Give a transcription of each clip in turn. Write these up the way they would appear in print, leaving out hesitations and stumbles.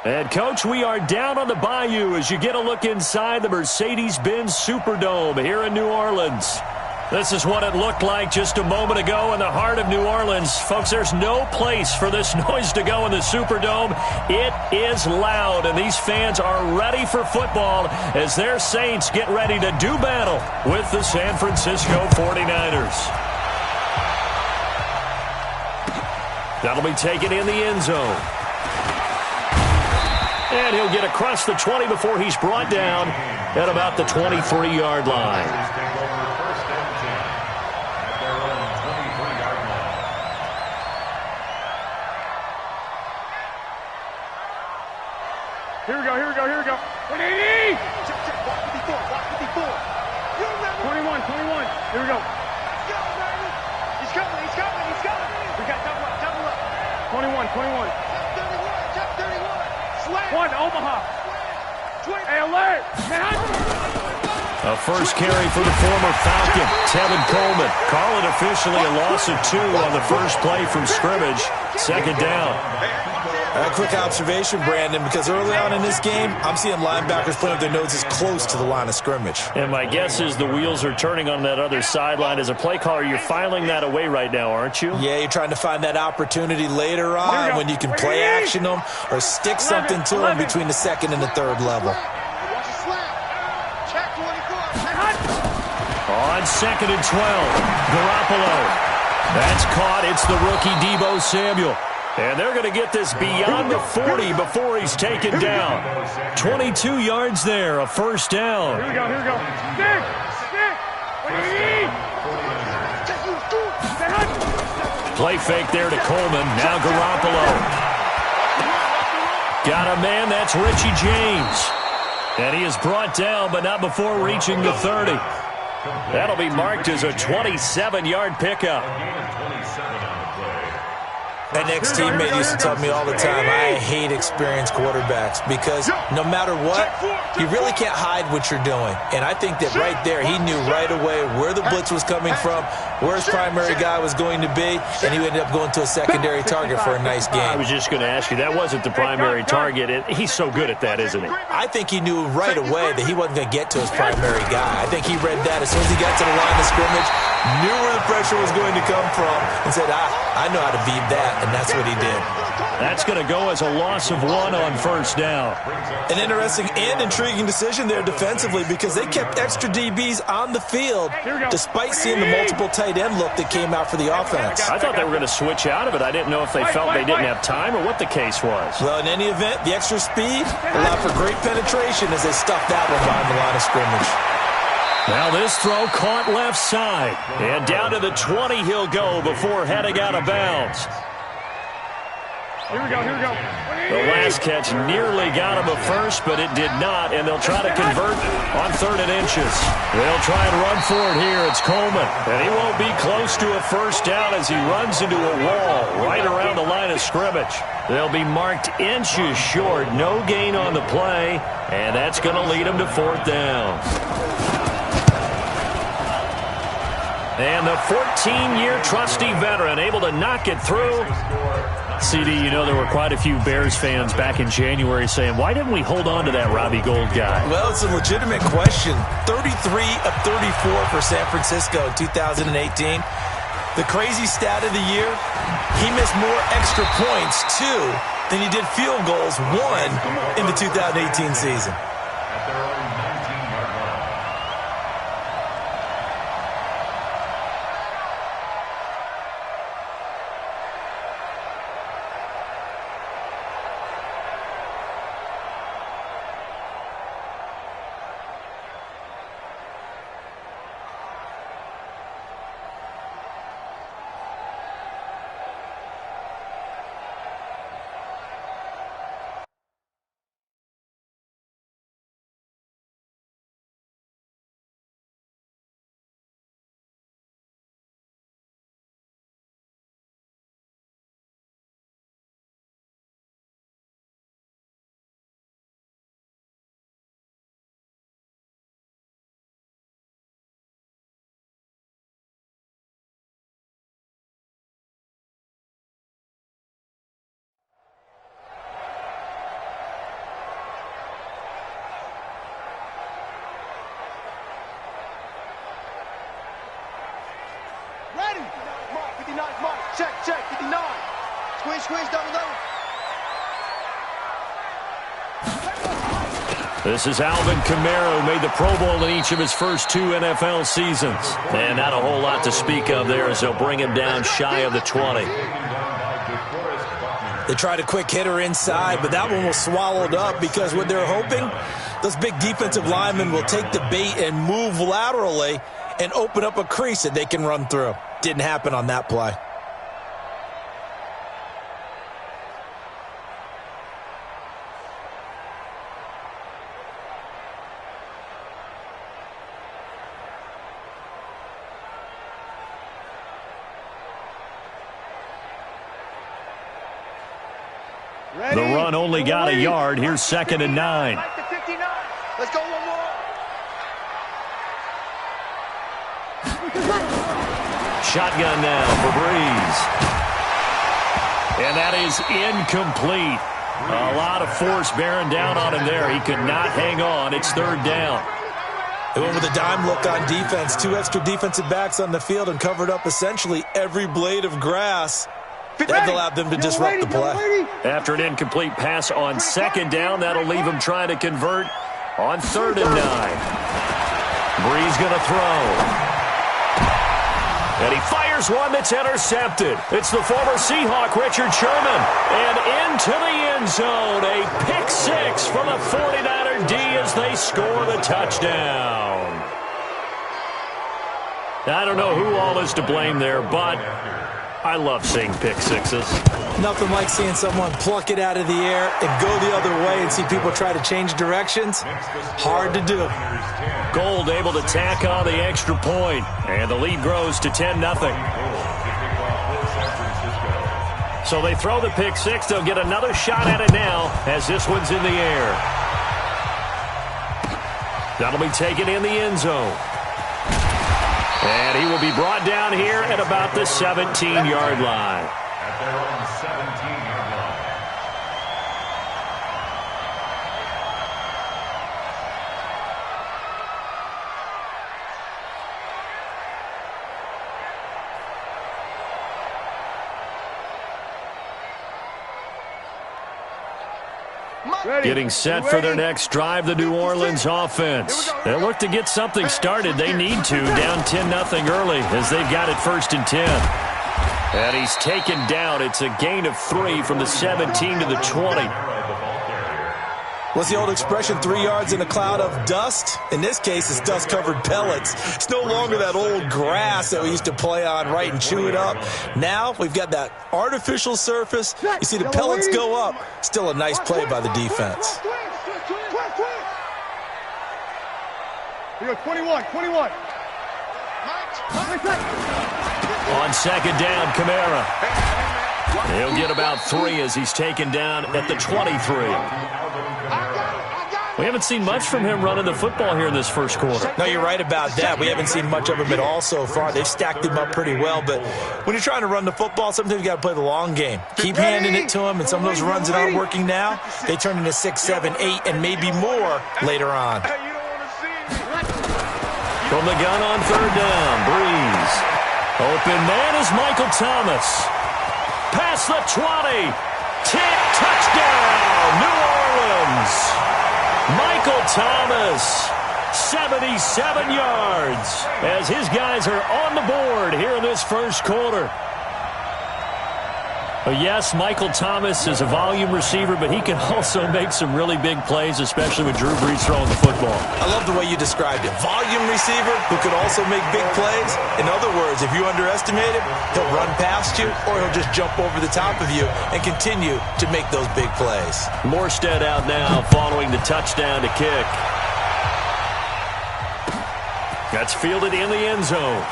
And, Coach, we are down on the bayou as you get a look inside the Mercedes-Benz Superdome here in New Orleans. This is what it looked like just a moment ago in the heart of New Orleans. Folks, there's no place for this noise to go in the Superdome. It is loud, and these fans are ready for football as their Saints get ready to do battle with the San Francisco 49ers. That'll be taken in the end zone. And he'll get across the 20 before he's brought down at about the 23-yard line. Here we go. 180! Check. Walk 54. 21. Here we go. Let's go, baby. He's coming. We got double up. 21. Top 31. Slam. One, Omaha. Hey, alert! A first carry for the former Falcon, Tevin Coleman. Call it officially a loss of 2 on the first play from scrimmage. Second down. A quick observation, Brandon, because early on in this game, I'm seeing linebackers putting their noses close to the line of scrimmage. And my guess is the wheels are turning on that other sideline. As a play caller, you're filing that away right now, aren't you? Yeah, you're trying to find that opportunity later on when you can play action them or stick something to them between the second and the third level. Watch the slap. Check 24. On second and 12, Garoppolo. That's caught. It's the rookie Deebo Samuel. And they're going to get this beyond the 40 before he's taken down. 22 yards there, a first down. Here we go. Stick. 180! Play fake there to Coleman. Now Garoppolo. Got a man, that's Richie James. And he is brought down, but not before reaching the 30. That'll be marked as a 27-yard pickup. An ex-teammate used to tell me all the time, I hate experienced quarterbacks because no matter what, you really can't hide what you're doing. And I think that right there, he knew right away where the blitz was coming from, where his primary guy was going to be, and he ended up going to a secondary target for a nice game. I was just going to ask you, that wasn't the primary target. He's so good at that, isn't he? I think he knew right away that he wasn't going to get to his primary guy. I think he read that as soon as he got to the line of scrimmage, knew where the pressure was going to come from, and said, I know how to beat that, and that's what he did. That's going to go as a loss of 1 on first down. An interesting and intriguing decision there defensively because they kept extra DBs on the field despite seeing the multiple tight end look that came out for the offense. I thought they were going to switch out of it. I didn't know if they felt they didn't have time or what the case was. Well, in any event, the extra speed allowed for great penetration as they stuffed that one behind the line of scrimmage. Now this throw caught left side. And down to the 20 he'll go before heading out of bounds. Here we go. The last catch nearly got him a first, but it did not, and they'll try to convert on 3rd and inches. They'll try and run for it here. It's Coleman, and he won't be close to a first down as he runs into a wall right around the line of scrimmage. They'll be marked inches short, no gain on the play, and that's going to lead them to 4th down. And the 14-year trusty veteran able to knock it through. CD, you know there were quite a few Bears fans back in January saying, why didn't we hold on to that Robbie Gould guy? Well, it's a legitimate question. 33 of 34 for San Francisco in 2018. The crazy stat of the year, he missed more extra points, 2, than he did field goals, 1 in the 2018 season. 59, Mike. Check, 59. Squeeze, double. This is Alvin Kamara, who made the Pro Bowl in each of his first 2 NFL seasons. And not a whole lot to speak of there as they'll bring him down shy of the 20. They tried a quick hitter inside, but that one was swallowed up because what they're hoping, those big defensive linemen will take the bait and move laterally and open up a crease that they can run through. Didn't happen on that play. The run only got a yard. Here's 2nd and 9. Let's go one more. Shotgun now for Breeze. And that is incomplete. A lot of force bearing down on him there. He could not hang on. It's 3rd down. They went with a dime look on defense. 2 extra defensive backs on the field and covered up essentially every blade of grass. That allowed them to disrupt the play. After an incomplete pass on 2nd down, that'll leave him trying to convert on 3rd and 9. Breeze going to throw. And he fires one that's intercepted. It's the former Seahawk, Richard Sherman. And into the end zone, a pick 6 from the 49er D as they score the touchdown. I don't know who all is to blame there, but I love seeing pick 6s. Nothing like seeing someone pluck it out of the air and go the other way and see people try to change directions. Hard to do. Gold able to tack on the extra point, and the lead grows to 10-0. So they throw the pick 6. They'll get another shot at it now as this one's in the air. That'll be taken in the end zone. And he will be brought down here at about the 17-yard line. At their own 17-yard line. Getting set for their next drive, the New Orleans offense. They look to get something started. They need to, down 10-0 early as they've got it 1st and 10. And he's taken down. It's a gain of 3 from the 17 to the 20. What's the old expression, 3 yards in a cloud of dust? In this case, it's dust-covered pellets. It's no longer that old grass that we used to play on, right, and chew it up. Now we've got that artificial surface. You see the pellets go up. Still a nice play by the defense. Here you go, 21. On 2nd down, Kamara. He'll get about 3 as he's taken down at the 23. We haven't seen much from him running the football here in this first quarter. No, you're right about that. We haven't seen much of him at all so far. They've stacked him up pretty well, but when you're trying to run the football, sometimes you got to play the long game. Keep handing it to him, and some of those runs that aren't working now, they turn into 6, 7, 8, and maybe more later on. From the gun on 3rd down, Breeze. Open man is Michael Thomas. Past the 20. Touchdown, New Orleans. Michael Thomas, 77 yards, as his guys are on the board here in this first quarter. Yes, Michael Thomas is a volume receiver, but he can also make some really big plays, especially with Drew Brees throwing the football. I love the way you described it. Volume receiver who could also make big plays. In other words, if you underestimate him, he'll run past you or he'll just jump over the top of you and continue to make those big plays. Morstead out now following the touchdown to kick. That's fielded in the end zone.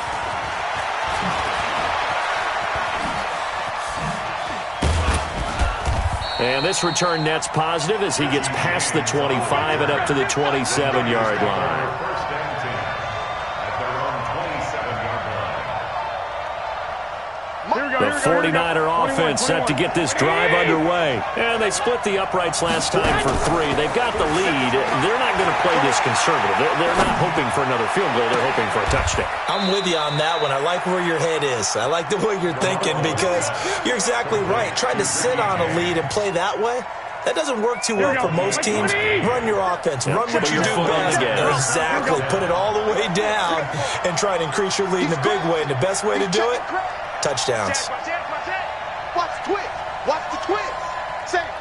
And this return net's positive as he gets past the 25 and up to the 27-yard line. The 49er offense set to get this drive underway. And they split the uprights last time for 3. They've got the lead. They're not going to play this conservative. They're not hoping for another field goal. They're hoping for a touchdown. I'm with you on that one. I like where your head is. I like the way you're thinking because you're exactly right. Trying to sit on a lead and play that way, that doesn't work too well for most teams. Run your offense. Run what you do best. Exactly. Put it all the way down and try and increase your lead in a big way. And the best way to do it, touchdowns. Watch the twist. Watch the twist. Same.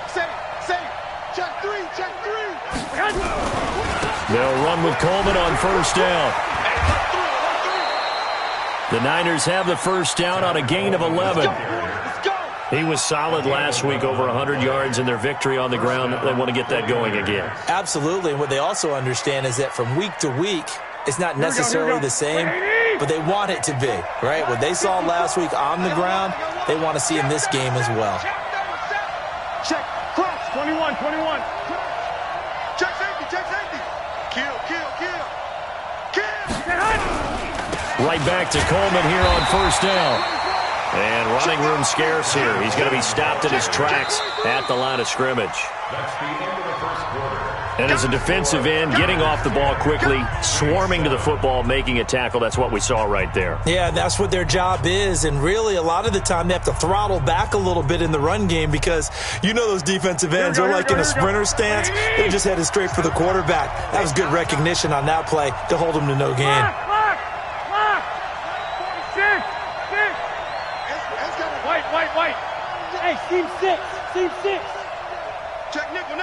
Check 3. They'll run with Coleman on first down. The Niners have the first down on a gain of 11. He was solid last week, over 100 yards in their victory on the ground. They want to get that going again. Absolutely. And what they also understand is that from week to week, it's not necessarily the same, but they want it to be, right? What they saw last week on the ground, they want to see in this game as well. Check. Cross. 21. Check safety. Kill. Right back to Coleman here on first down. And running room scarce here. He's going to be stopped in his tracks at the line of scrimmage. That's the end of the first quarter. And as a defensive end, getting off the ball quickly, swarming to the football, making a tackle, that's what we saw right there. Yeah, that's what their job is. And really, a lot of the time, they have to throttle back a little bit in the run game because you know those defensive ends are like in a sprinter stance. They're just headed straight for the quarterback. That was good recognition on that play to hold them to no gain. White. Hey, seam 6. Check nickel.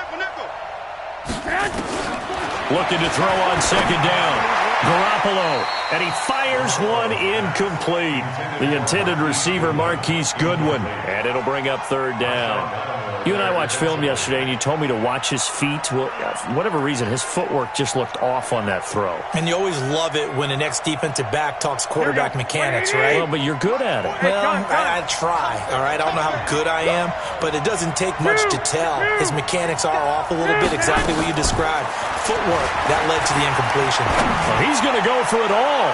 Looking to throw on second down. Garoppolo, and he fires one incomplete. The intended receiver, Marquise Goodwin, and it'll bring up third down. You and I watched film yesterday, and you told me to watch his feet. Well, for whatever reason, his footwork just looked off on that throw. And you always love it when an ex-defensive back talks quarterback mechanics, right? Well, but you're good at it. Well, I try, all right? I don't know how good I am, but it doesn't take much to tell. His mechanics are off a little bit, exactly what you described. Footwork, that led to the incompletion. Well, he's going to go for it all.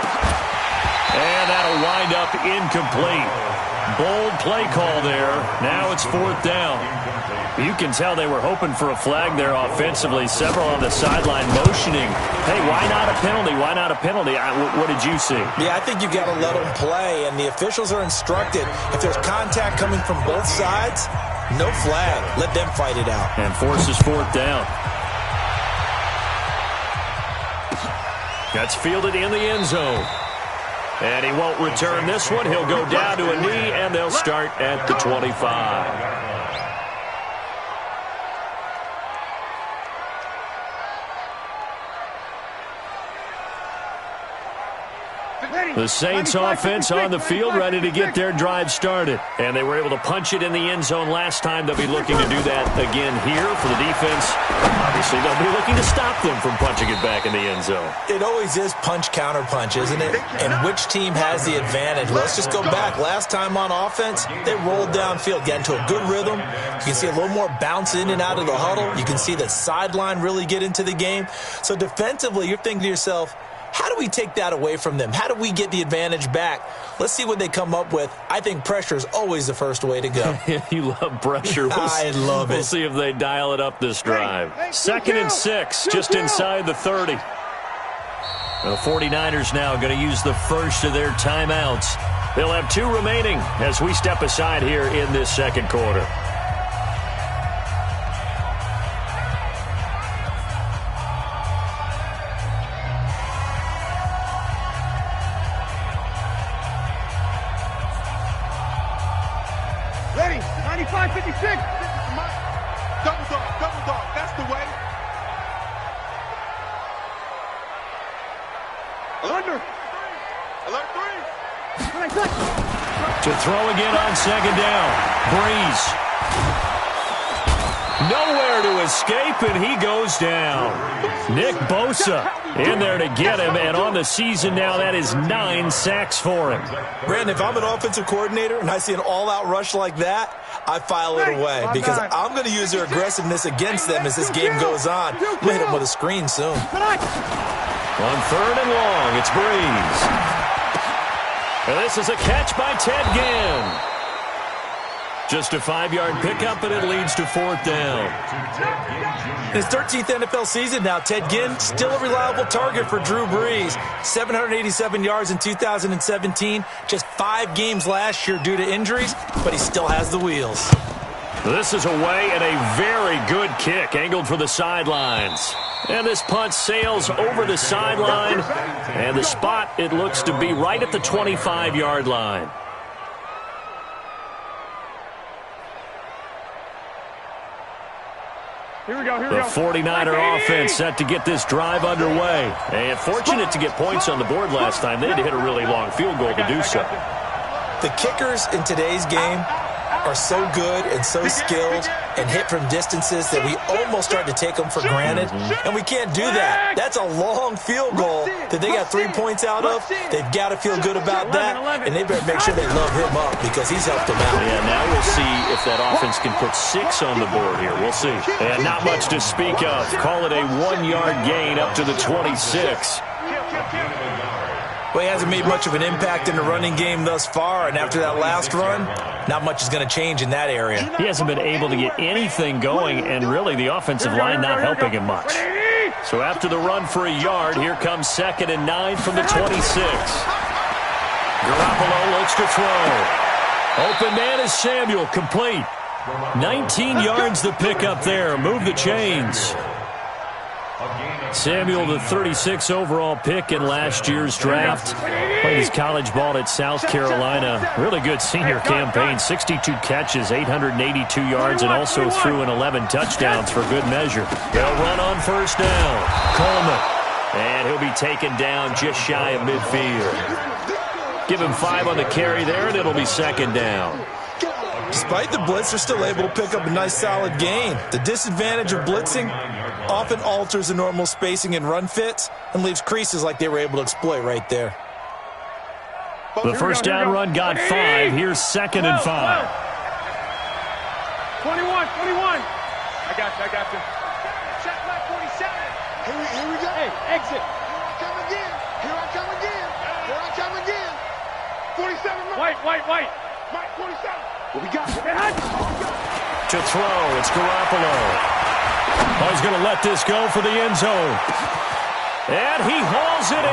And that'll wind up incomplete. Bold play call there. Now it's fourth down. You can tell they were hoping for a flag there offensively. Several on the sideline motioning. Hey, why not a penalty? Why not a penalty? What did you see? Yeah, I think you've got to let them play, and the officials are instructed. If there's contact coming from both sides, no flag. Let them fight it out. And forces fourth down. That's fielded in the end zone. And he won't return this one. He'll go down to a knee, and they'll start at the 25. The Saints offense on the field, ready to get their drive started. And they were able to punch it in the end zone last time. They'll be looking to do that again here for the defense. Obviously, they'll be looking to stop them from punching it back in the end zone. It always is punch-counter-punch, isn't it? And which team has the advantage? Let's just go back. Last time on offense, they rolled downfield, got into a good rhythm. You can see a little more bounce in and out of the huddle. You can see the sideline really get into the game. So defensively, you're thinking to yourself, how do we take that away from them? How do we get the advantage back? Let's see what they come up with. I think pressure is always the first way to go. You love pressure. I love it. We'll see if they dial it up this drive. Second and 6, just inside the 30. The 49ers now going to use the first of their timeouts. They'll have 2 remaining as we step aside here in this second quarter. Ready. 95, 56. Double dog. That's the way. Under. Alert 3. To throw again on second down. Breeze. Nowhere to escape, and he goes down. Nick Bosa in there to get him, and on the season now, that is 9 sacks for him. Brandon, if I'm an offensive coordinator and I see an all-out rush like that, I file it away because I'm going to use their aggressiveness against them as this game goes on. I'm going to hit them with a screen soon. On third and long, it's Breeze. And this is a catch by Ted Ginn. Just a 5-yard pickup, and it leads to 4th down. In his 13th NFL season now, Ted Ginn, still a reliable target for Drew Brees. 787 yards in 2017, just 5 games last year due to injuries, but he still has the wheels. This is away and a very good kick, angled for the sidelines. And this punt sails over the sideline, and the spot, it looks to be right at the 25-yard line. Here we go, here we The go. 49er offense set to get this drive underway. And fortunate to get points on the board last time. They had to hit a really long field goal to do so. The kickers in today's game are so good and so skilled and hit from distances that we almost start to take them for granted, and we can't do that. That's a long field goal that they got 3 points out of. They've got to feel good about that, and they better make sure they love him up because he's helped them out. Yeah, now we'll see if that offense can put 6 on the board here. We'll see. And not much to speak of. Call it a 1-yard gain up to the 26. Well, he hasn't made much of an impact in the running game thus far, and after that last run, not much is going to change in that area. He hasn't been able to get anything going, and really the offensive line not helping him much. So after the run for a yard, here comes 2nd and 9 from the 26. Garoppolo looks to throw. Open man is Samuel, complete. 19 yards the pick up there. Move the chains. Samuel, the 36 overall pick in last year's draft. Played his college ball at South Carolina. Really good senior campaign. 62 catches, 882 yards, and also threw in 11 touchdowns for good measure. They'll run on 1st down. Coleman. And he'll be taken down just shy of midfield. Give him 5 on the carry there, and it'll be 2nd down. Despite the blitz, they're still able to pick up a nice solid gain. The disadvantage of blitzing often alters the normal spacing and run fits and leaves creases like they were able to exploit right there. The first down run got 5. Here's 2nd and 5. 21. I got you. Check left 47. Here we go. Hey, exit. Here I come again. 47. White. Mike, 47. What we got? To throw, it's Garoppolo. Oh, he's going to let this go for the end zone. And he hauls it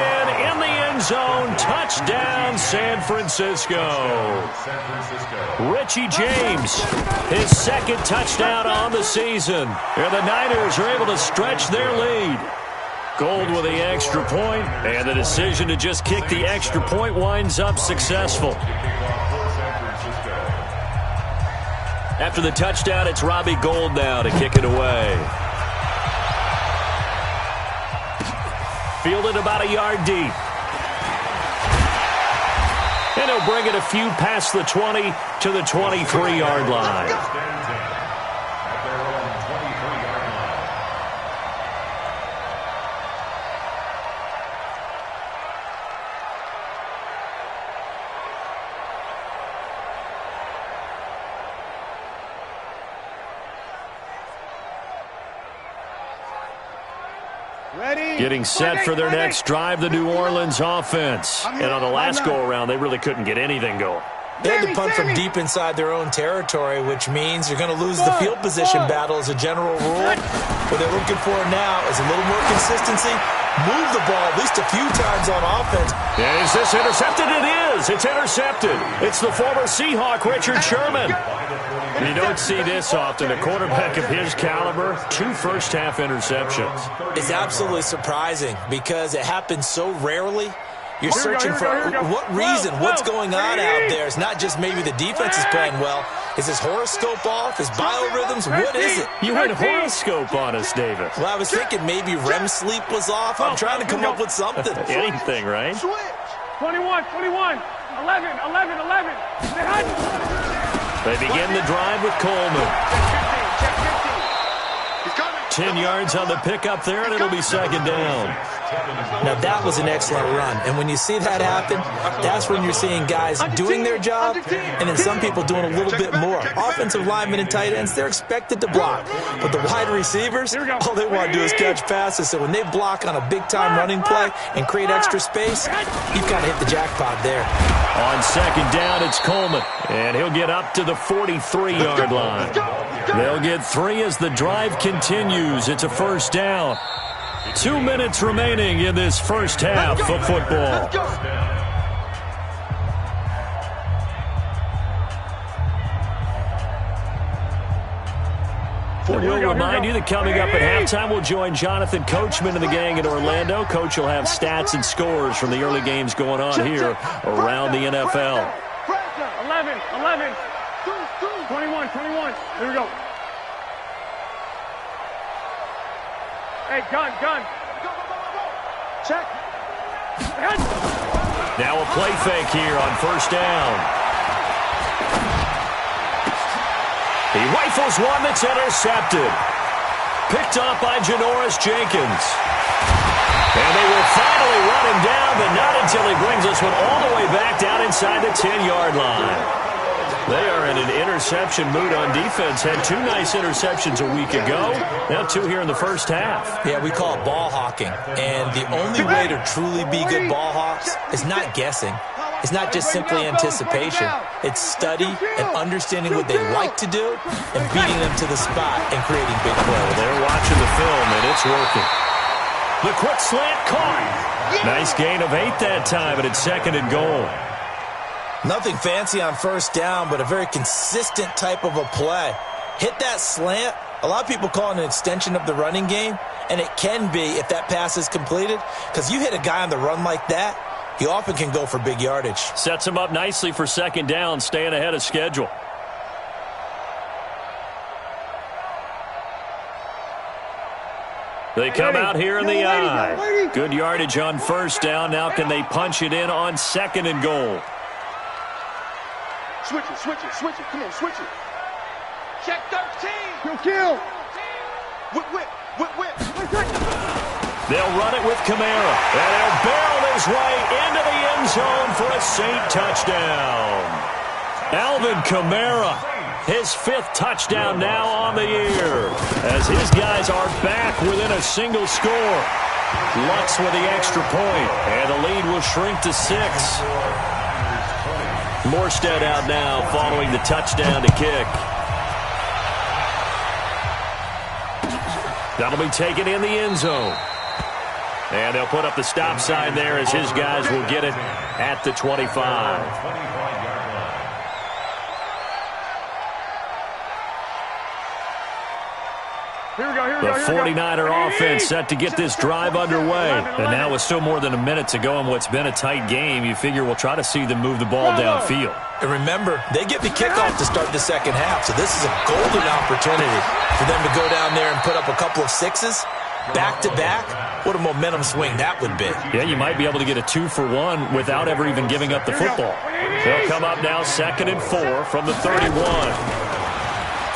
in the end zone. Touchdown, San Francisco. Richie James, his 2nd touchdown on the season. And the Niners are able to stretch their lead. Gold with the extra point, and the decision to just kick the extra point winds up successful. After the touchdown, it's Robbie Gould now to kick it away. Fielded about a yard deep. And he'll bring it a few past the 20 to the 23-yard line. Getting set for their next drive, the New Orleans offense. And on the last go-around, they really couldn't get anything going. They had to punt from deep inside their own territory, which means you're going to lose the field position battle as a general rule. What they're looking for now is a little more consistency. Move the ball at least a few times on offense. And is this intercepted? It is. It's intercepted. It's the former Seahawk, Richard Sherman. You don't see this often. A quarterback of his caliber, 2 first-half interceptions. It's absolutely surprising because it happens so rarely. You're searching for what reason, what's going on out there. It's not just maybe the defense is playing well. Is his horoscope off? His biorhythms? What is it? You went horoscope on us, Davis. Well, I was thinking maybe REM sleep was off. I'm trying to come up with something. Anything, right? 21. 11. They begin the drive with Coleman. 10 yards on the pickup there, and it'll be 2nd down. Now, that was an excellent run. And when you see that happen, that's when you're seeing guys doing their job and then some people doing a little bit more. Offensive linemen and tight ends, they're expected to block. But the wide receivers, all they want to do is catch passes. So when they block on a big-time running play and create extra space, you've got to hit the jackpot there. On second down, it's Coleman. And he'll get up to the 43-yard line. They'll get 3 as the drive continues. It's a first down. 2 minutes remaining in this first half of football. We'll remind you that coming up at halftime, we'll join Jonathan Coachman and the gang in Orlando. Coach will have stats and scores from the early games going on here around the NFL. 11, 21. Here we go. Hey, gun. Check. Now a play fake here on first down. He rifles one that's intercepted. Picked up by Janoris Jenkins. And they will finally run him down, but not until he brings this one all the way back down inside the 10-yard line. They are in an interception mood on defense. Had 2 nice interceptions a week ago. Now 2 here in the first half. Yeah, we call it ball hawking. And the only way to truly be good ball hawks is not guessing. It's not just simply anticipation. It's study and understanding what they like to do and beating them to the spot and creating big plays. They're watching the film, and it's working. The quick slant caught. Nice gain of 8 that time, and it's second and goal. Nothing fancy on first down, but a very consistent type of a play. Hit that slant. A lot of people call it an extension of the running game, and it can be if that pass is completed, because you hit a guy on the run like that, he often can go for big yardage. Sets him up nicely for second down, staying ahead of schedule. They come out here in the I. Good yardage on first down. Now can they punch it in on second and goal? Switch it. Come on, switch it. Check 13. Kill. Whip. They'll run it with Kamara. And he'll barrel his way into the end zone for a Saint touchdown. Alvin Kamara, his 5th touchdown now on the year, as his guys are back within a single score. Lutz with the extra point, and the lead will shrink to 6. Morstead out now following the touchdown to kick. That'll be taken in the end zone. And they'll put up the stop sign there as his guys will get it at the 25. The 49er offense set to get this drive underway. And now with still more than a minute to go in what's been a tight game, you figure we'll try to see them move the ball downfield. And remember, they get the kickoff to start the second half, so this is a golden opportunity for them to go down there and put up a couple of 6s back-to-back. What a momentum swing that would be. Yeah, you might be able to get a 2-for-1 without ever even giving up the football. They'll come up now 2nd and 4 from the 31.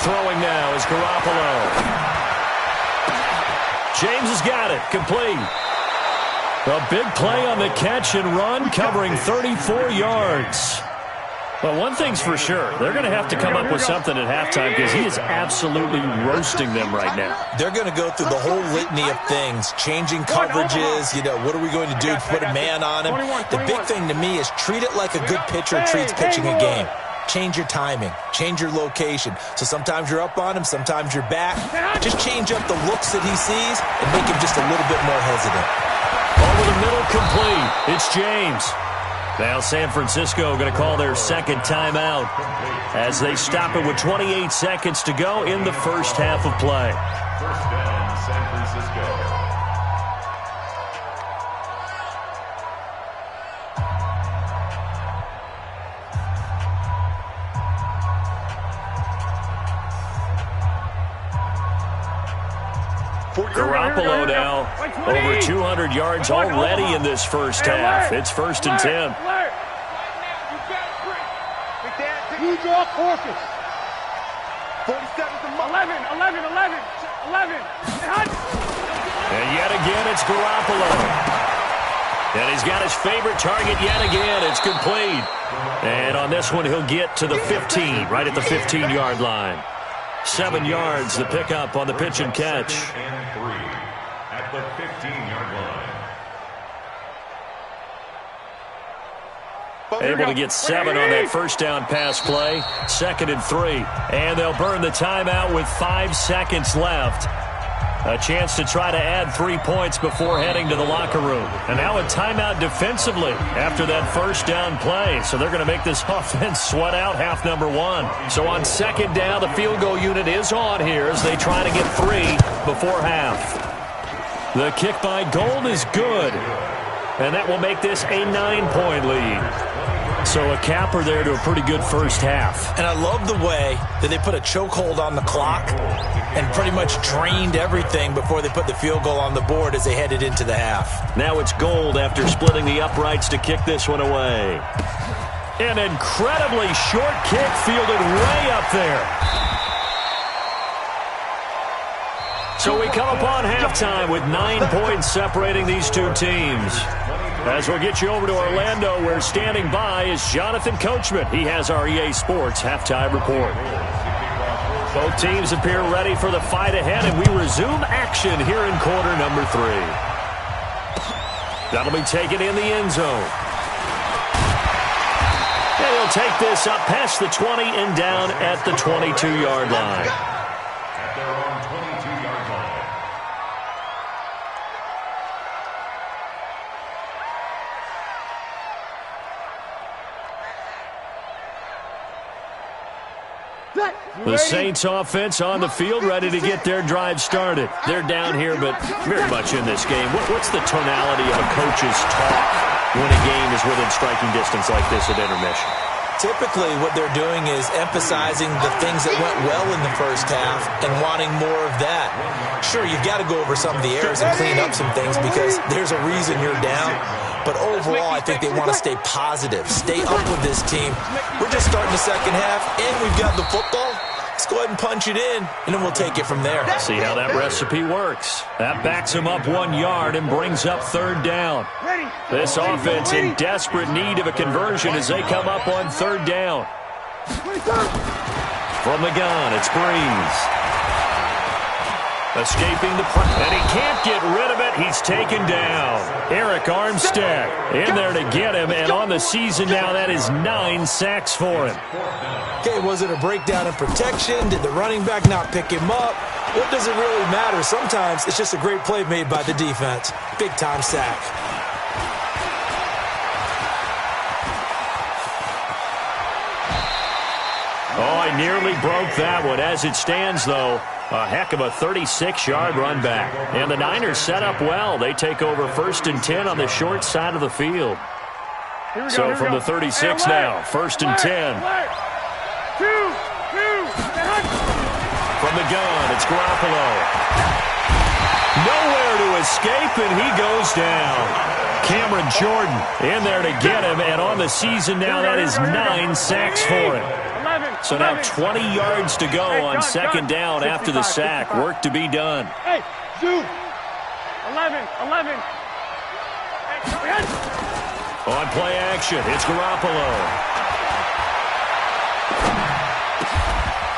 Throwing now is Garoppolo. James has got it. Complete. A big play on the catch and run, covering 34 yards. Well, one thing's for sure. They're going to have to come up with something at halftime because he is absolutely roasting them right now. They're going to go through the whole litany of things, changing coverages, what are we going to do to put a man on him? The big thing to me is treat it like a good pitcher treats pitching a game. Change your timing. Change your location. So sometimes you're up on him, sometimes you're back. Just change up the looks that he sees and make him just a little bit more hesitant. Over the middle, complete. It's James. Now San Francisco going to call their second timeout as they stop it with 28 seconds to go in the first half of play. First down, San Francisco. Garoppolo now over 200 yards already in this first half. It's 1st and 10. Use your forces. 47 to 11. And yet again, it's Garoppolo. And he's got his favorite target yet again. It's complete. And on this one, he'll get to the 15, right at the 15-yard line. 7 yards, the pickup on the pitch and catch. And 3 at the 15-yard line. Able to get 7 on that first down pass play. 2nd and 3. And they'll burn the timeout with 5 seconds left. A chance to try to add 3 points before heading to the locker room. And now a timeout defensively after that first down play. So they're going to make this offense sweat out half number 1. So on 2nd down, the field goal unit is on here as they try to get 3 before half. The kick by Gold is good. And that will make this a 9-point lead. So a capper there to a pretty good first half. And I love the way that they put a chokehold on the clock and pretty much drained everything before they put the field goal on the board as they headed into the half. Now it's Gold after splitting the uprights to kick this one away. An incredibly short kick fielded way up there. So we come upon halftime with 9 points separating these two teams. As we'll get you over to Orlando, where standing by is Jonathan Coachman. He has our EA Sports halftime report. Both teams appear ready for the fight ahead, and we resume action here in quarter number 3. That'll be taken in the end zone. And he'll take this up past the 20 and down at the 22-yard line. At their own 22-yard line. The Saints offense on the field, ready to get their drive started. They're down here, but very much in this game. What's the tonality of a coach's talk when a game is within striking distance like this at intermission? Typically, what they're doing is emphasizing the things that went well in the first half and wanting more of that. Sure, you've got to go over some of the errors and clean up some things because there's a reason you're down. But overall, I think they want to stay positive, stay up with this team. We're just starting the second half, and we've got the football. Let's go ahead and punch it in, and then we'll take it from there. See how that recipe works. That backs him up 1 yard and brings up 3rd down. This offense in desperate need of a conversion as they come up on 3rd down. From the gun, it's Breeze. Escaping the press, and he can't get rid of it. He's taken down. Eric Armstead in there to get him, and on the season now, that is 9 sacks for him. Okay, was it a breakdown in protection? Did the running back not pick him up? What does it really matter? Sometimes it's just a great play made by the defense. Big-time sack. Oh, I nearly broke that one. As it stands, though, a heck of a 36-yard run back. And the Niners set up well. They take over 1st and 10 on the short side of the field. So from the 36 now, 1st and 10. From the gun, it's Garoppolo. Nowhere to escape, and he goes down. Cameron Jordan in there to get him, and on the season now, that is 9 sacks for him. So now 20 yards to go on 2nd down after the sack. Work to be done. Hey, shoot. 11. On play action, it's Garoppolo.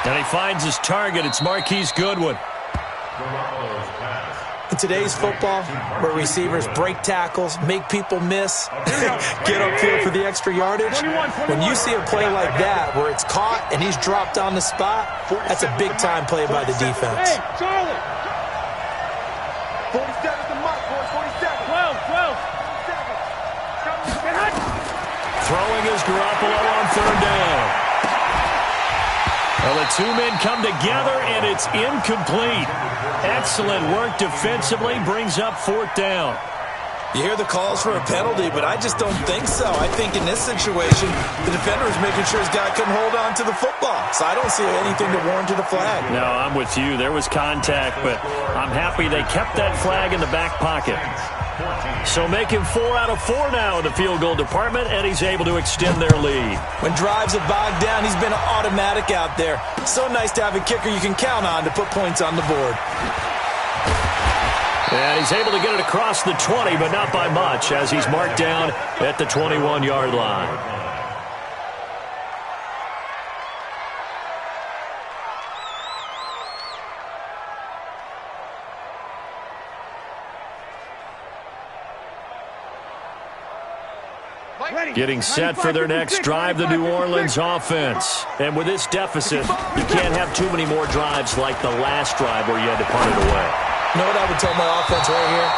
And he finds his target. It's Marquise Goodwin. Garoppolo's pass. In today's football, where receivers break tackles, make people miss, get upfield for the extra yardage, when you see a play like that where it's caught and he's dropped on the spot, that's a big-time play by the defense. Hey, Charlie. 47's the mark, boys. 47. 12. Throwing is Garoppolo on 3rd down. Well, the two men come together, and it's incomplete. Excellent work defensively, brings up 4th down. You hear the calls for a penalty, but I just don't think so. I think in this situation, the defender is making sure his guy couldn't hold on to the football. So I don't see anything to warrant a flag. No, I'm with you. There was contact, but I'm happy they kept that flag in the back pocket. So making 4 out of 4 now in the field goal department, and he's able to extend their lead. When drives have bogged down, he's been automatic out there. So nice to have a kicker you can count on to put points on the board. And he's able to get it across the 20, but not by much, as he's marked down at the 21-yard line. Getting set for their next drive, the New Orleans offense. And with this deficit, you can't have too many more drives like the last drive where you had to punt it away. You know what I would tell my offense right here?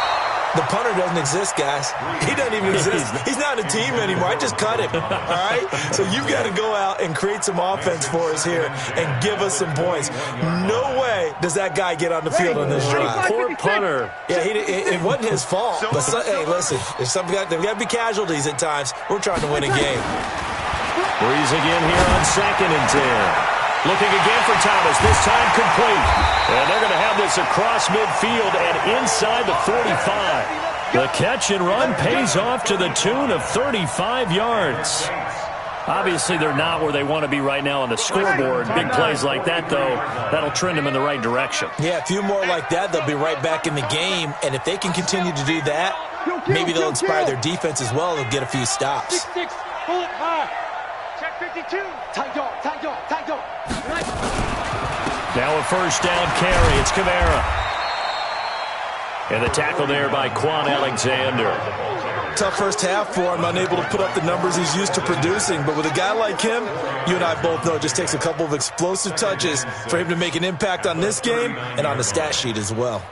The punter doesn't exist, guys. He doesn't even exist. He's not a team anymore. I just cut him, all right? So you've got to go out and create some offense for us here and give us some points. No way does that guy get on the field on this drive. Poor punter. Yeah, it wasn't his fault. But, hey, listen, there's got to be casualties at times. We're trying to win a game. Breeze again here on 2nd and 10. Looking again for Thomas, this time complete. And they're going to have this across midfield and inside the 45. The catch and run pays off to the tune of 35 yards. Obviously, they're not where they want to be right now on the scoreboard. Big plays like that, though, that'll trend them in the right direction. Yeah, a few more like that, they'll be right back in the game. And if they can continue to do that, maybe they'll inspire their defense as well. They'll get a few stops. 6-6, pull it high. Check 52. Tight dog. Now a first down carry. It's Kamara. And the tackle there by Quan Alexander. Tough first half for him, unable to put up the numbers he's used to producing. But with a guy like him, you and I both know it just takes a couple of explosive touches for him to make an impact on this game and on the stat sheet as well.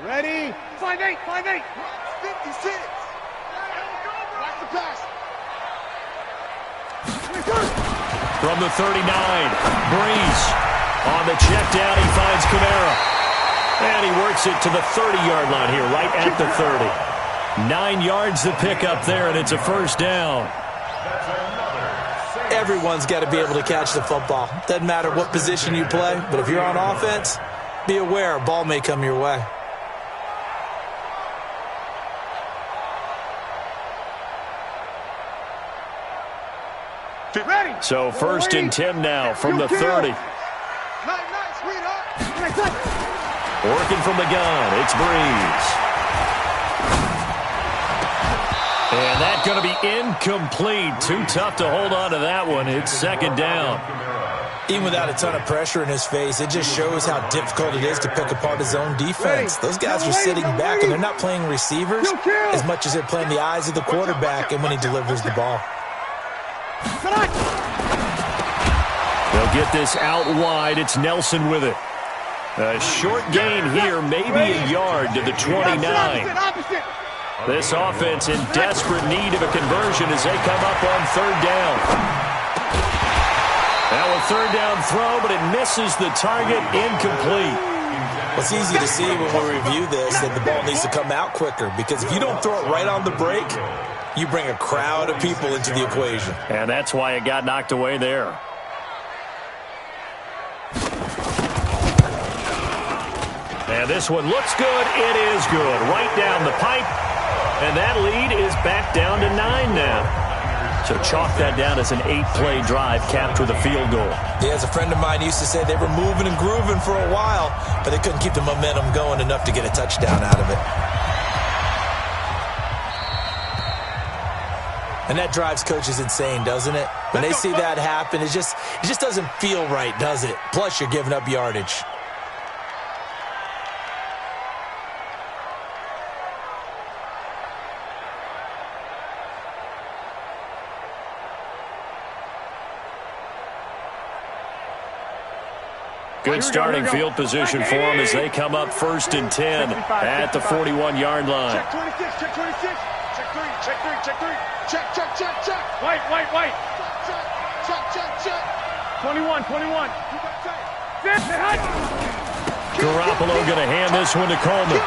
Ready? 5-8. 56. Watch the pass. From the 39, Breeze. On the check down, he finds Kamara. And he works it to the 30-yard line here, right at the 30. 9 yards to pick up there, and it's a first down. Everyone's got to be able to catch the football. Doesn't matter what position you play, but if you're on offense, be aware a ball may come your way. So 1st and 10 now from the 30. Working from the gun, it's Breeze. And that's going to be incomplete. Too tough to hold on to that one. It's 2nd down. Even without a ton of pressure in his face, it just shows how difficult it is to pick apart his own defense. Those guys are sitting back, and they're not playing receivers as much as they're playing the eyes of the quarterback and when he delivers the ball. They'll get this out wide. It's Nelson with it. A short gain here, maybe a yard to the 29. This offense in desperate need of a conversion as they come up on 3rd down. Now a 3rd down throw, but it misses the target, incomplete. Well, it's easy to see when we review this that the ball needs to come out quicker, because if you don't throw it right on the break, you bring a crowd of people into the equation. And that's why it got knocked away there. And this one looks good. It is good. Right down the pipe. And that lead is back down to 9 now. So chalk that down as an 8-play drive capped with a field goal. Yeah, as a friend of mine used to say, they were moving and grooving for a while, but they couldn't keep the momentum going enough to get a touchdown out of it. And that drives coaches insane, doesn't it? When they see that happen, it just doesn't feel right, does it? Plus, you're giving up yardage. Good starting field position for them as they come up 1st and 10 at the 41-yard line. Check 26, check 26. Check 3. Check. White. Check. 21. Garoppolo going to hand this one to Coleman.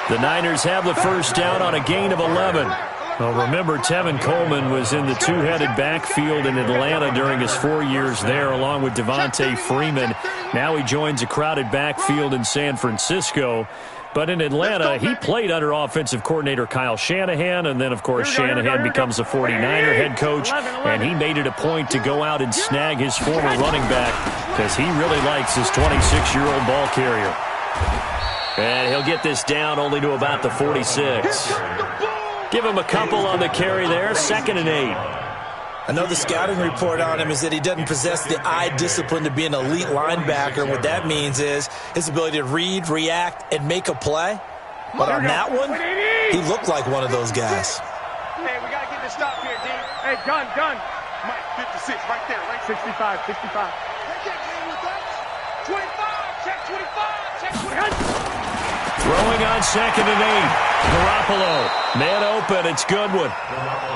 The Niners have the first down on a gain of 11. Well, remember, Tevin Coleman was in the two-headed backfield in Atlanta during his 4 years there, along with Devontae Freeman. Now he joins a crowded backfield in San Francisco. But in Atlanta, he played under offensive coordinator Kyle Shanahan, and then, of course, Shanahan becomes a 49er head coach, and he made it a point to go out and snag his former running back because he really likes his 26-year-old ball carrier. And he'll get this down only to about the 46. Give him a couple on the carry there, 2nd and 8. I know the scouting report on him is that he doesn't possess the eye discipline to be an elite linebacker. What that means is his ability to read, react, and make a play. But on that one, he looked like one of those guys. Hey, we got to get this stop here, D. Hey, gun. Mike, 56, right there, right there. 65. They can't deal with that. 25, check 25, check 25. Throwing on 2nd and 8. Garoppolo. Man open. It's Goodwin.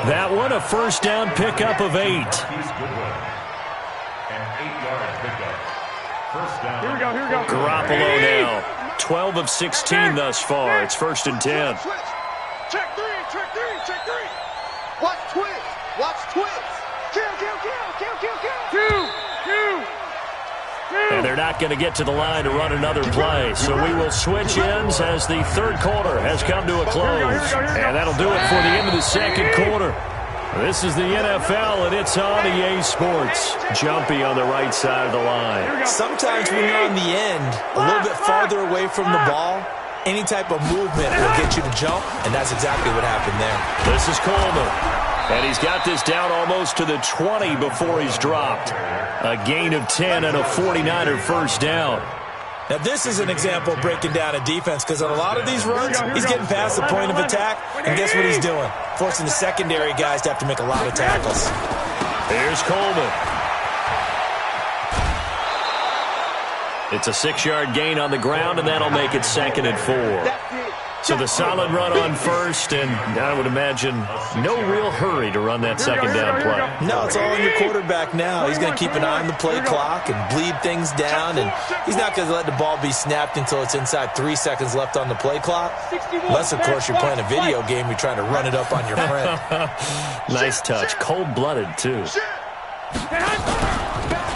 That one a first down pickup of 8. He's Goodwin. An 8-yard pickup. First down. Here we go. Garoppolo now. 12 of 16 thus far. It's 1st and 10. Check three. Watch twist. Kill. Two. And they're not going to get to the line to run another play. So we will switch ends as the third quarter has come to a close. And that'll do it for the end of the second quarter. This is the NFL, and it's on EA Sports. Jumpy on the right side of the line. Sometimes when you're on the end, a little bit farther away from the ball, any type of movement will get you to jump, and that's exactly what happened there. This is Coleman. And he's got this down almost to the 20 before he's dropped. A gain of 10 and a 49er first down. Now, this is an example of breaking down a defense because on a lot of these runs, he's getting past the point of attack, and guess what he's doing? Forcing the secondary guys to have to make a lot of tackles. Here's Coleman. It's a 6-yard gain on the ground, and that'll make it 2nd and 4. So the solid run on first, and I would imagine no real hurry to run that second down play. No, it's all on your quarterback now. He's going to keep an eye on the play clock and bleed things down, and he's not going to let the ball be snapped until it's inside 3 seconds left on the play clock. Unless, of course, you're playing a video game, you're trying to run it up on your friend. Nice touch. Cold-blooded, too.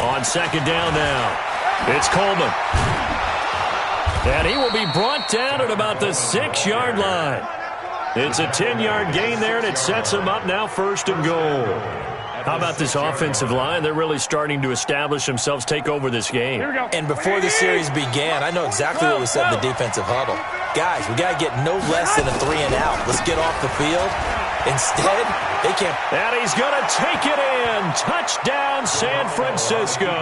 On 2nd down now, it's Coleman. And he will be brought down at about the 6-yard line. It's a 10-yard gain there, and it sets him up now 1st and goal. How about this offensive line? They're really starting to establish themselves, take over this game. And before the series began, I know exactly what was said in the defensive huddle. Guys, we got to get no less than a 3-and-out. Let's get off the field. Instead, they can't. And he's going to take it in. Touchdown, San Francisco.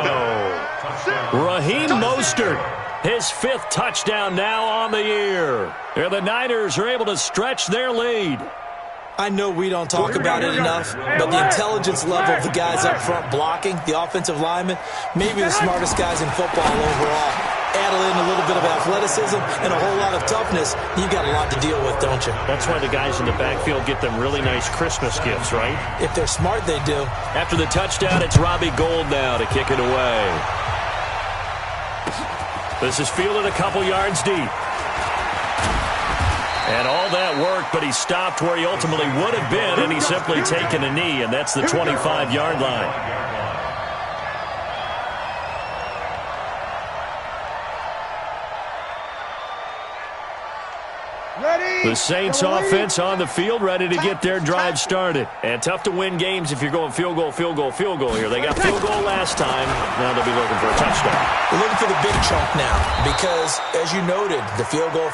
Raheem Mostert. His 5th touchdown now on the year. And the Niners are able to stretch their lead. I know we don't talk about it enough, but the intelligence level of the guys up front blocking, the offensive linemen, maybe the smartest guys in football overall. Add in a little bit of athleticism and a whole lot of toughness, you got a lot to deal with, don't you? That's why the guys in the backfield get them really nice Christmas gifts, right? If they're smart, they do. After the touchdown, it's Robbie Gould now to kick it away. This is fielded a couple yards deep. And all that work, but he stopped where he ultimately would have been, and he's simply taken a knee, and that's the 25-yard line. The Saints offense on the field, ready to get their drive started. And tough to win games if you're going field goal here. They got field goal last time. Now they'll be looking for a touchdown. They're looking for the big chunk now because, as you noted, the field goal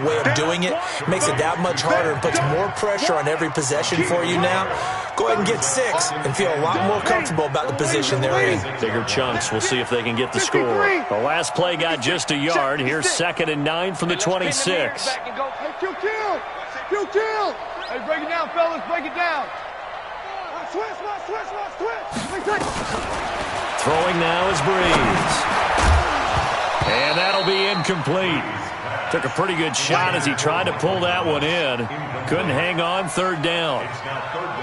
way of doing it makes it that much harder and puts more pressure on every possession for you now. Go ahead and get 6 and feel a lot more comfortable about the position they're in. Bigger chunks. We'll see if they can get the score. The last play got just a yard. Here's 2nd and 9 from the 26. Hey, kill. Hey, break it down, fellas. Break it down. Twist. Throwing now is Breeze. And that'll be incomplete. Took a pretty good shot as he tried to pull that one in. Couldn't hang on, 3rd down.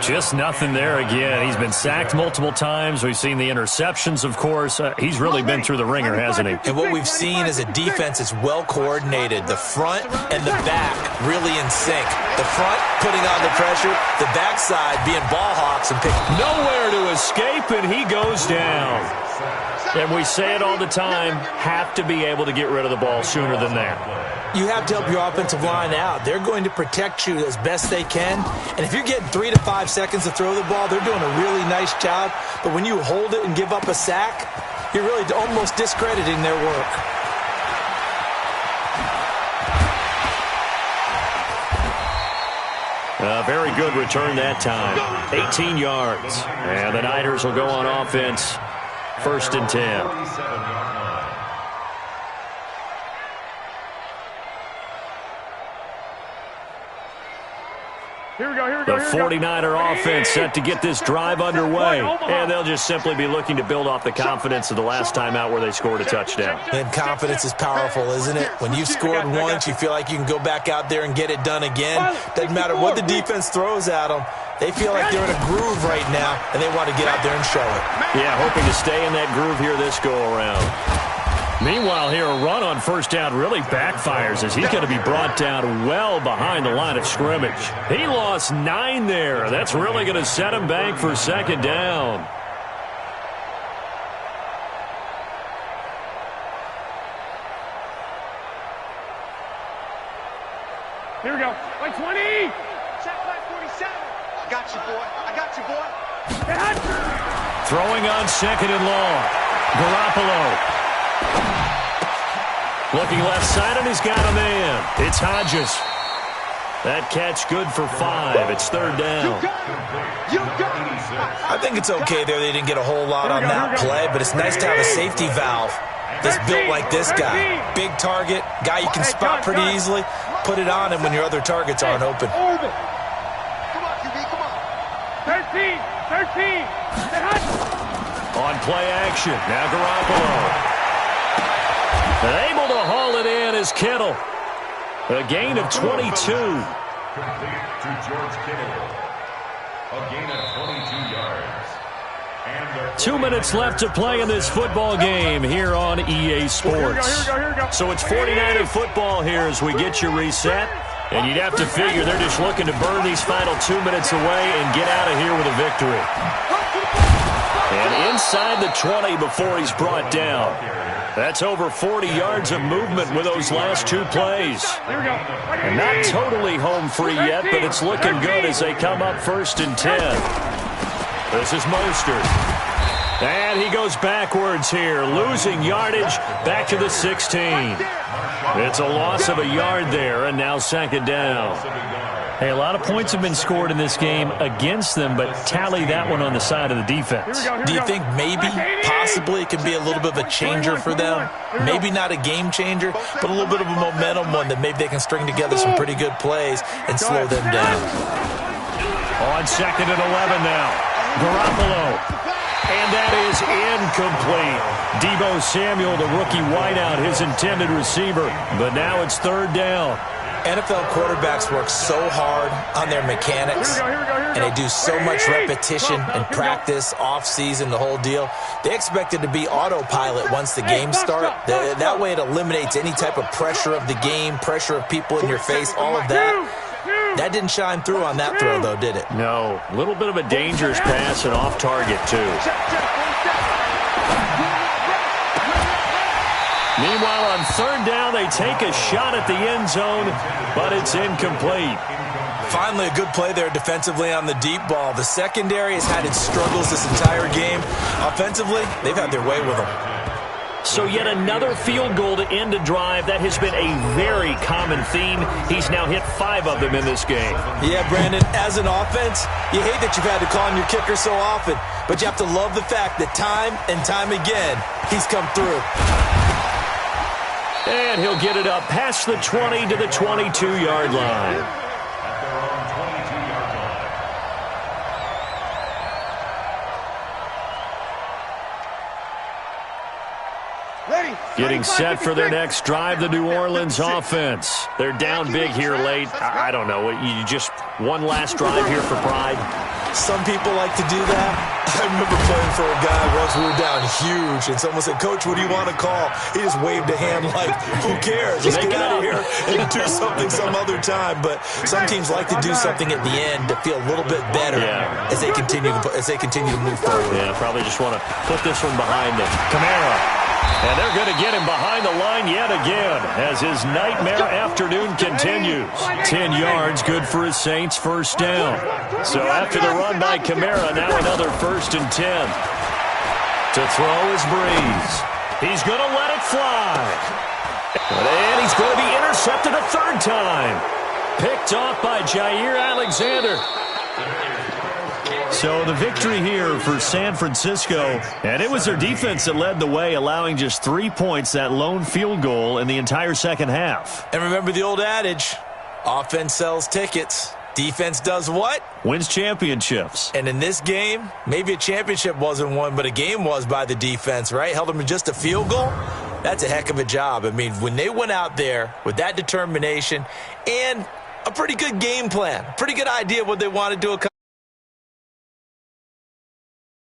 Just nothing there again. He's been sacked multiple times. We've seen the interceptions, of course. He's really been through the ringer, hasn't he? And what we've seen is a defense that's well coordinated. The front and the back really in sync. The front putting on the pressure, the backside being ball hawks and picking. Nowhere to escape, and he goes down. And we say it all the time, have to be able to get rid of the ball sooner than that. You have to help your offensive line out. They're going to protect you as best they can. And if you're getting 3 to 5 seconds to throw the ball, they're doing a really nice job. But when you hold it and give up a sack, you're really almost discrediting their work. Very good return that time. 18 yards. And the Niners will go on offense. 1st and 10. 47-yard line. Here we go. The 49er offense set to get this drive underway. And they'll just simply be looking to build off the confidence of the last time out where they scored a touchdown. And confidence is powerful, isn't it? When you've scored once, you feel like you can go back out there and get it done again. Doesn't matter what the defense throws at them. They feel like they're in a groove right now, and they want to get out there and show it. Yeah, hoping to stay in that groove here this go-around. Meanwhile, here, a run on 1st down really backfires as he's going to be brought down well behind the line of scrimmage. He lost 9 there. That's really going to set him back for 2nd down. Here we go. Like 20. Check flag 47. I got you, boy. I got you, boy. Throwing on 2nd and long. Garoppolo. Looking left side, and he's got a man. It's Hodges. That catch good for 5. It's 3rd down. You got it. I think it's okay there. They didn't get a whole lot on that play, but it's nice to have a safety valve that's built like this guy. Big target, guy you can spot pretty easily. Put it on him when your other targets aren't open. Come on, QB, come on. 13. On play action. Now Garoppolo. And able to haul it in is Kittle. A gain of 22. Complete to George Kittle. A gain of 22 yards. And 2 minutes left to play in this football game here on EA Sports. Here we go. So it's 49er football here as we get you reset. And you'd have to figure they're just looking to burn these final 2 minutes away and get out of here with a victory. And inside the 20 before he's brought down. That's over 40 yards of movement with those last 2 plays. Here we go. And not totally home free yet, but it's looking good as they come up 1st and 10. This is Mostert. And he goes backwards here, losing yardage back to the 16. It's a loss of a yard there, and now 2nd down. Hey, a lot of points have been scored in this game against them, but tally that one on the side of the defense. Do you think maybe, possibly, it can be a little bit of a changer for them? Maybe not a game changer, but a little bit of a momentum one that maybe they can string together some pretty good plays and slow them down. On 2nd and 11 now. Garoppolo. And that is incomplete. Deebo Samuel, the rookie wideout, his intended receiver. But now it's 3rd down. NFL quarterbacks work so hard on their mechanics, and they do so much repetition and practice, off-season, the whole deal. They expect it to be autopilot once the games start. That way it eliminates any type of pressure of the game, pressure of people in your face, all of that. That didn't shine through on that throw, though, did it? No. A little bit of a dangerous pass and off target, too. Meanwhile, on 3rd down, they take a shot at the end zone, but it's incomplete. Finally, a good play there defensively on the deep ball. The secondary has had its struggles this entire game. Offensively, they've had their way with them. So yet another field goal to end a drive. That has been a very common theme. He's now hit 5 of them in this game. Yeah, Brandon, as an offense, you hate that you've had to call on your kicker so often, but you have to love the fact that time and time again, he's come through. And he'll get it up past the 20 to the 22-yard line. at their own 22-yard line. Ready. Getting set for their next drive, the New Orleans offense. They're down big here late. I don't know. You just one last drive here for pride. Some people like to do that. I remember playing for a guy once we were down huge, and someone said, "Coach, what do you want to call?" He just waved a hand like, "Who cares? Let's get out of here and do something some other time." But some teams like to do something at the end to feel a little bit better as they continue to move forward. Yeah, probably just want to put this one behind them. Kamara. And they're going to get him behind the line yet again as his nightmare afternoon continues. 10 yards, good for his Saints, first down. So after the run by Kamara, now another 1st and 10. To throw is Breeze. He's going to let it fly. And he's going to be intercepted a third time. Picked off by Jair Alexander. So the victory here for San Francisco, and it was their defense that led the way, allowing just 3 points, that lone field goal in the entire second half. And remember the old adage, offense sells tickets. Defense does what? Wins championships. And in this game, maybe a championship wasn't won, but a game was by the defense, right? Held them to just a field goal. That's a heck of a job. I mean, when they went out there with that determination and a pretty good game plan, pretty good idea of what they wanted to accomplish.